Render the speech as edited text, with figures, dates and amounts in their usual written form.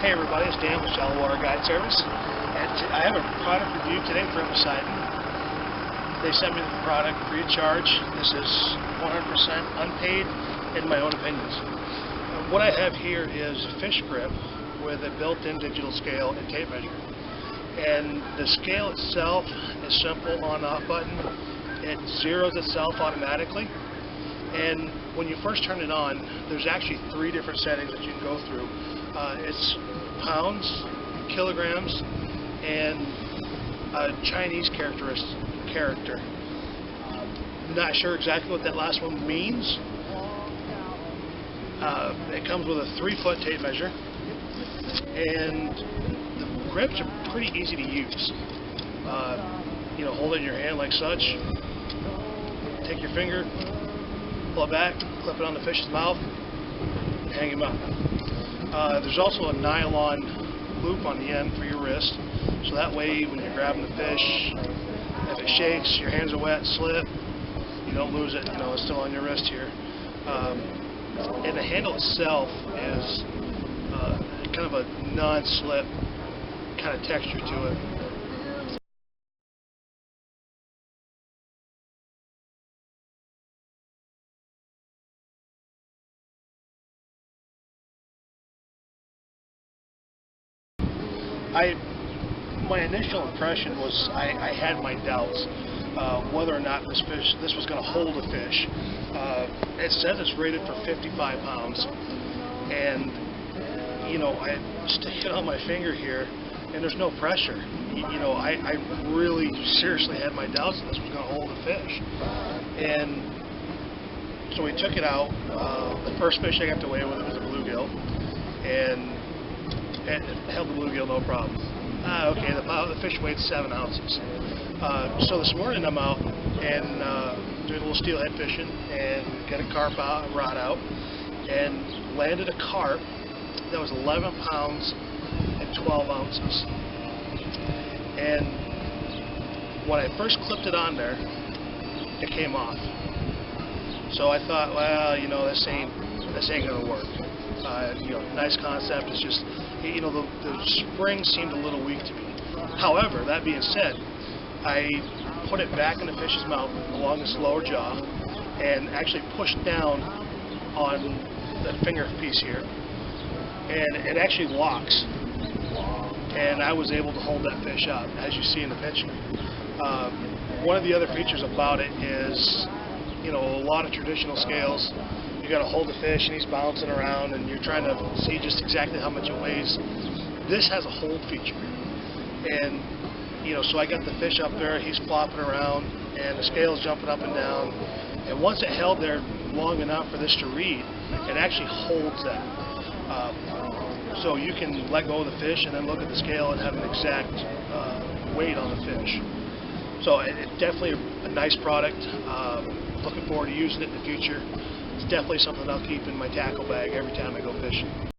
Hey everybody, it's Dan with Shallow Water Guide Service, and I have a product review today for Poseidon. They sent me the product free of charge. This is 100% unpaid in my own opinions. What I have here is a fish grip with a built-in digital scale and tape measure. And the scale itself is simple on-off button. It zeroes itself automatically. And when you first turn it on, there's actually 3 different settings that you can go through. It's pounds, kilograms, and a Chinese character. Not sure exactly what that last one means. It comes with a 3-foot tape measure, and the grips are pretty easy to use. Hold it in your hand like such. Take your finger, pull it back, clip it on the fish's mouth, hang him up. There's also a nylon loop on the end for your wrist, so that way when you're grabbing the fish, if it shakes, your hands are wet, slip, you don't lose it, it's still on your wrist here. And the handle itself is kind of a non-slip kind of texture to it. My initial impression was I had my doubts whether or not this was going to hold a fish. It says it's rated for 55 pounds, and I stick it on my finger here, and there's no pressure. I really seriously had my doubts that this was going to hold a fish, and so we took it out. The first fish I got to weigh with it was a bluegill, and it held the bluegill no problem. Okay, the fish weighed 7 ounces. So this morning I'm out and doing a little steelhead fishing and got a carp rod out and landed a carp that was 11 pounds and 12 ounces. And when I first clipped it on there, it came off. So I thought, well, this ain't gonna work. Nice concept. It's just, the spring seemed a little weak to me. However, that being said, I put it back in the fish's mouth along its lower jaw and actually pushed down on the finger piece here, and it actually locks. And I was able to hold that fish up, as you see in the picture. One of the other features about it is, a lot of traditional scales, you got to hold the fish and he's bouncing around and you're trying to see just exactly how much it weighs. This has a hold feature, and so I got the fish up there, he's flopping around and the scale's jumping up and down, and once it held there long enough for this to read, it actually holds that. So you can let go of the fish and then look at the scale and have an exact weight on the fish. So it's definitely a nice product. Looking forward to using it in the future. It's definitely something I'll keep in my tackle bag every time I go fishing.